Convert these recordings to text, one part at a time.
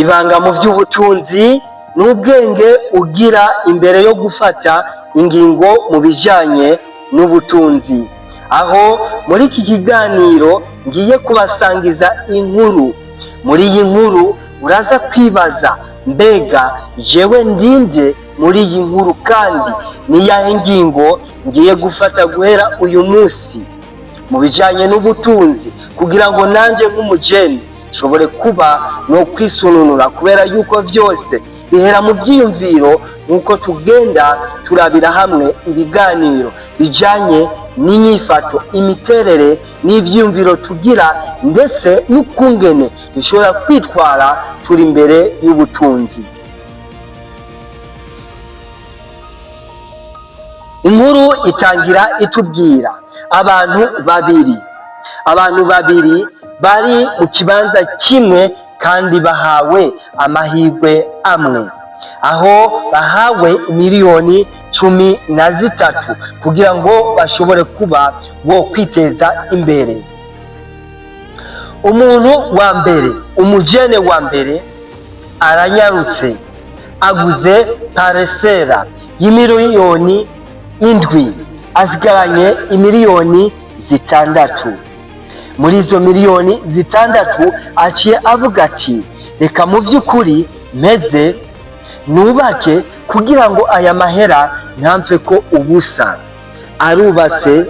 ibanga mu by'ubutunzi n'ubwenge ugira imbere yo gufata ingingo mu bijyanye n'ubutunzi. Aho muri iki kiganiro ngiye kubasangiza inkuru. Muri iyi nkuru uraza kwibaza, mbega jewe ndinde muri iyi nkuru, kandi niyahe ngingo ngiye gufata guhera uyu munsi mu bijyanye n'ubutunzi, kugira ngo nanjye nk'umujene nshobore kuba no kwisununura, kubera yuko byose bihera mu byiyumviro. nk'uko tugenda turabira hamwe ibiganiro bijyanye n'inyifato, imiterere n'ibyiyumviro tugira, ndetse n'ukungene dushobora kwitwara turi imbere y'ubutunzi. Inkuru itangira itubwira abantu babiri bari mu kibanza kimwe kandi bahawe amahirwe amwe, aho bahawe miliyoni 13 kugira ngo bashobore kuba bo kwiteza imbere. Umuntu wa mbere, umujene wa mbere, aranyarutse aguze paresera y'imiliyoni 7, asigaranye imiliyoni 6. Muri izo miliyoni 6 aciye avuga ati, reka mu by'ukuri meze nubake kugira ngo aya mahera ntampfe ko ubusa. Arubatse,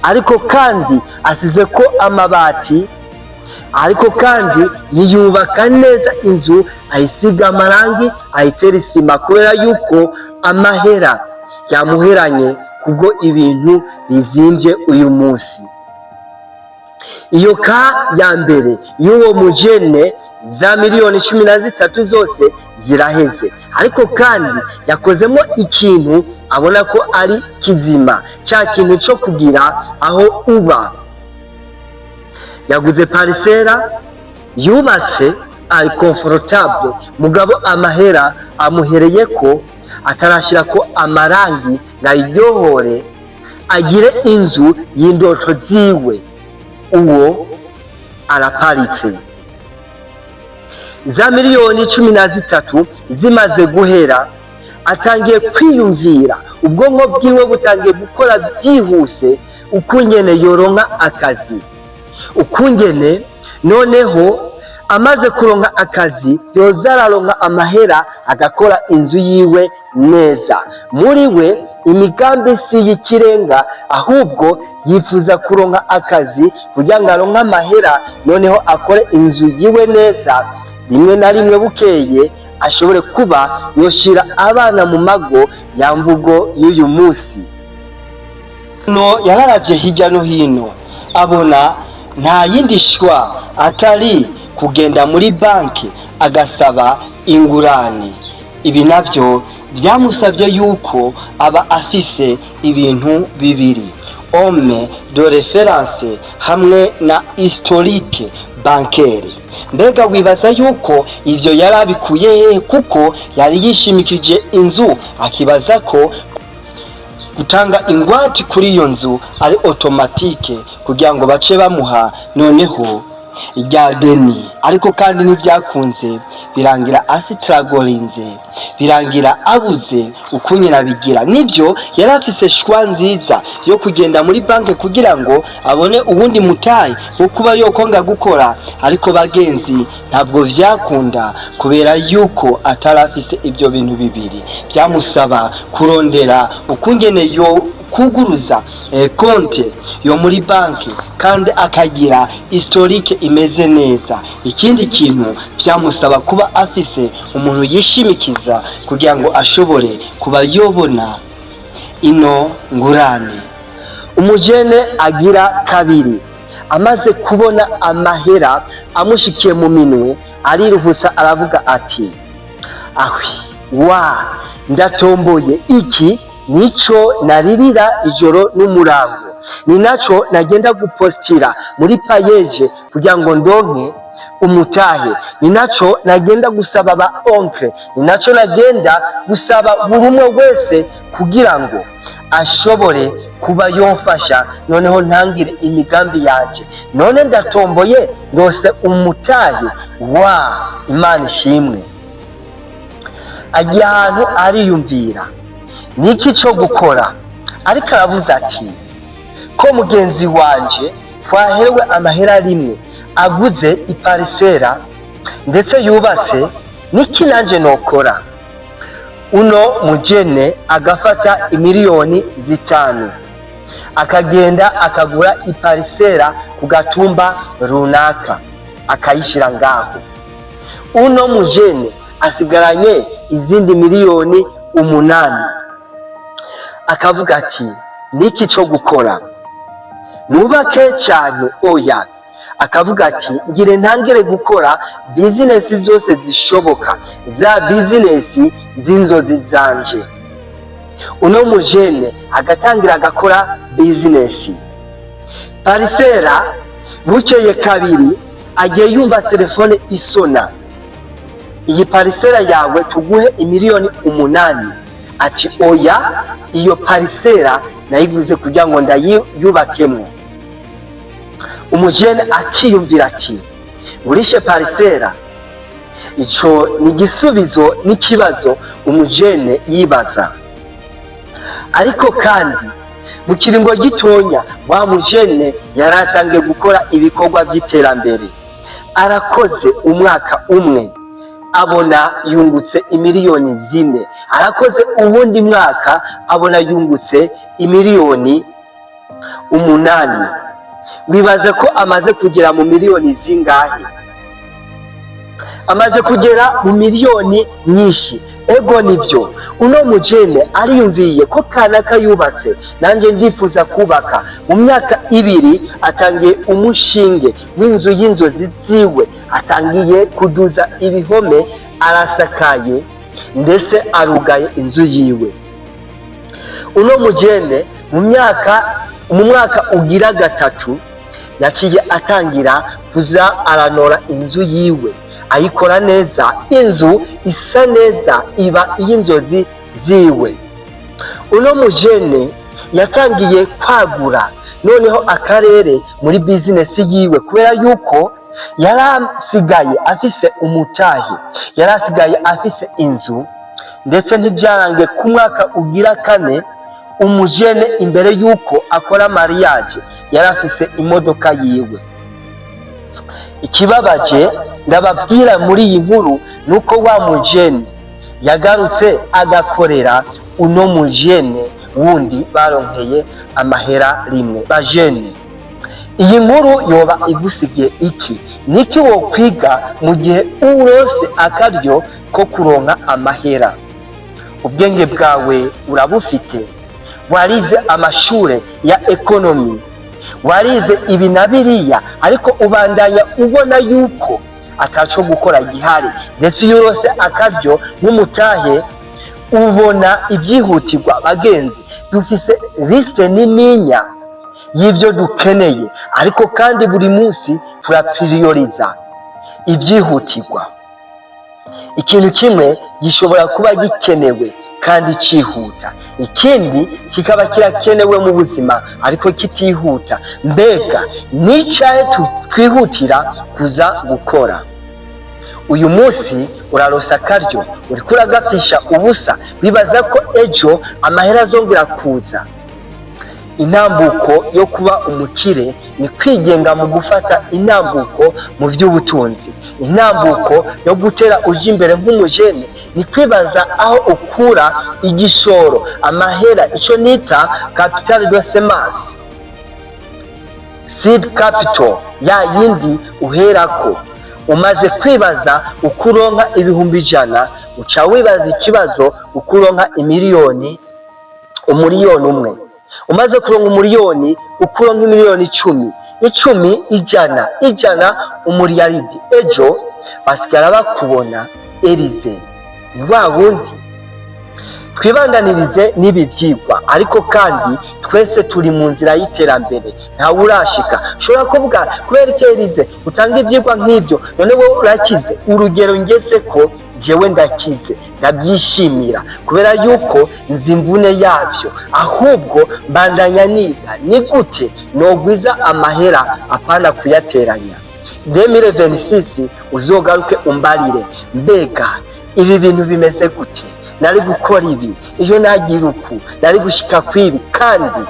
ariko kandi asize ko amabati, ariko kandi yiyubaka neza inzu, ayisiga amarangi, ayitera isima, kubera yuko amahera yamuheranye kubwo ibintu bizimbye uyu munsi. Iyo ka ya mbere y'uwo mujene, za miliyoni 13 zose ziraheze, ariko kandi yakozemo ikintu abona ko ari kizima, cya kintu cyo kugira aho uba. Yaguze parisera, yubatse, ari comfortable, mugabo amahera amuhereye ko atarashyira ko amarangi na iryohore agire inzu y'indoto ziwe. Uwo araparitse. Za miliyoni 13 zimaze guhera, atangiye kwiyumvira, ubwonko bwiwe butangiye gukora byihuse, ukungene yoronka akazi, ukungene noneho amaze kuronka akazi yoza araronka amahera agakora inzu yiwe neza. Muri we imigambi si y'ikirenga, ahubwo yifuza kuronka akazi kugira ngo aronke amahera, noneho akore inzu yiwe neza. Rimwe na rimwe bukeye ashobore kuba yoshira abana mu mago, ya mvugo y'uyu munsi. No yararavye hirya no hino, abona nta yindi shwa atari kugenda muri banki agasaba ingurane. Ibi navyo byamusabye yuko aba afise ibintu bibiri: homme de référence hamwe na historique bancaire. Mbega wibaza yuko ivyo yarabikuye kuko yari yishimikije inzu, akibaza ko gutanga ingwate kuri iyo nzu ari automatique kugira ngo bace bamuha noneho irya deni. Ariko kandi ntivyakunze, birangira asitragolinze, birangira abuze ukunyira bigira. Nivyo yari afise shwa nziza yo kugenda muri banki kugira ngo abone ubundi mutayi wo kuba yokonga gukora, ariko bagenzi ntabwo vyakunda, kubera yuko atarafise ibyo bintu bibiri. Byamusaba kurondera ukungene yo kuguruza konte yo muri banki kandi akagira historique imeze neza. Ikindi kintu byamusaba kuba afise umuntu yishimikiza kugira ngo ashobore kuba yobona ino ngurane. Umujene agira kabiri, amaze kubona amahera amushikiye mu minwe, ariruhusa aravuga ati, ahwi wa ndatomboye, iki nico naririra ijoro n'umurango, ni naco nagenda gupostira muri payeje kugira ngo ndonke umutahe, ni naco nagenda gusaba ba oncle, ni naco nagenda gusaba buri umwe wese kugira ngo ashobore kuba yomfasha, noneho ntangire imigambi yanje. None ndatomboye ndose umutahe Imana ishimwe. Agiye ahantu ariyumvira niki cyo gukora, ariko aravuze ati ko mugenzi wanje twaherewe amahera rimwe aguze iparisera ndetse yubatse, niki nanje nokora? Uno mujene agafata imiliyoni 5 akagenda akagura iparisera ku gatumba runaka akayishira ngaho. Uno mujene asigaranye izindi miliyoni 8 akavuga ati niki cyo gukora? Nubake cyane oya? Akavuga ati ngire ntangire gukora business zose zishoboka, za business z'inzozi zanje. Uno mujene agatangira agakora business parisera. Bukeye kabiri agiye yumva telefone isona, iyi parisera yawe tuguhe imiliyoni 8. Ati oya, iyo parisera nayiguze kugira ngo ndayubakemo. Umujene akiyumvira ati ngurishe parisera. Ico ni igisubizo n'ikibazo umujene yibaza. Ariko kandi mu kiringo gitonya wa mujene yaratangiye gukora ibikorwa by'iterambere. Arakoze umwaka umwe abona yungutse imiliyoni 4. Arakoze ubundi mwaka abona yungutse imiliyoni 8. Wibaze ko amaze kugera mu miliyoni zingahe? Amaze kugera mu miliyoni nyinshi. Ego nibyo, uno mujene ariyumviye ko kanaka yubatse, nanjye ndifuza kubaka. Mu myaka 2 atangiye umushinge w'inzu y'inzozi ziwe, atangiye kuduza ibihome, arasakaye ndetse arugaye inzu yiwe. Uno mujene mu mwaka ugira 3 yaciye atangira kuza aranora inzu yiwe, ayikora neza, inzu isa neza, iba iy'inzozi ziwe. Uno mujene yatangiye kwagura noneho akarere muri business yiwe, kubera yuko yarasigaye afise umutahe, yarasigaye afise inzu. Ndetse ntibyarangiye ku mwaka ugira 4 umujene imbere yuko akora mariage yarafise imodoka yiwe. Ikibabaje ndababwira muri iyi nkuru nuko wa mujene yagarutse agakorera uno mujene wundi baronkeye amahera rimwe. Bajene, iyi nkuru yoba igusigiye iki? Niki wo kwiga mu gihe urose akaryo ko kuronka amahera? Ubwenge bwawe urabufite, warize amashure ya ekonomi, warize ibi na biriya, ariko ubandanya ubona yuko ataco gukora gihari. Ndetse iyo urose akaryo nk'umutahe ubona ibyihutirwa. Bagenzi, dufise liste nininya y'ibyo dukeneye, ariko kandi buri munsi turapirioriza ibyihutirwa. Ikintu kimwe gishobora kuba gikenewe kandi cihuta, ikindi kikaba kirakenewe mu buzima ariko kitihuta. Mbega nicaye twihutira kuza gukora? Uyu munsi urarosa akaryo, uriko uragafisha ubusa, bibaza ko ejo amahera azongera kuza. Intambuko yo kuba umukire ni kwigenga mu gufata intambuko mu by'ubutunzi. Intambuko yo gutera uje imbere nk'umujene ni kwibaza aho ukura igishoro, amahera, icyo nita capital de semence, seed capital, ya yindi uherako. Umaze kwibaza ukuronka ibihumbi 100, uca wibaza ikibazo ukuronka umuliyoni 1. Umaze kuronka umuliyoni, ukuronka imiliyoni 10, 10, 100, umuliyaridi. Ejo basigara bakubona Elize ni wa wundi. Twibandanirize n'ibi byigwa, ariko kandi twese turi mu nzira y'iterambere, ntawe urashika. Ushobora kuvuga kubera ko Elize utanga ibyigwa nk'ibyo none wowe urakize. Urugero ngeze ko jewe ndakize, ndabyishimira kubera yuko nzi imvune yabyo, ahubwo mbandanya niga ni gute nogwiza amahera apana kuyateranya. 2026 uzogaruke umbarire mbega ibi bintu bimeze gute, nari gukora ibi, iyo nagira uku nari gushika kwibi, kandi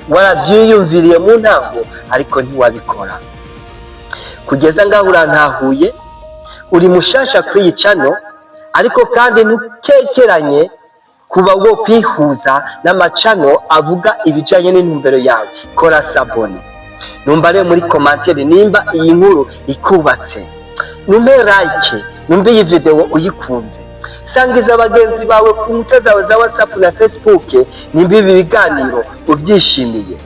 warabyiyumviriye mu ntango ariko ntiwabikora. Kugeza ngaho urantahuye, uri mushasha kwiyicano, ariko kandi ntukekeranye kuba wo kwihuza n'amacano avuga ibijanye n'intumbero yawe. Kora sabone, numva rero muri commentaire nimba iyi nkuru ikubatse, numbe like, numbe iyi video uyikunze, sangiza abagenzi bawe ku nkuta zawe za WhatsApp na Facebook nimba ibi biganiro ubyishimiye.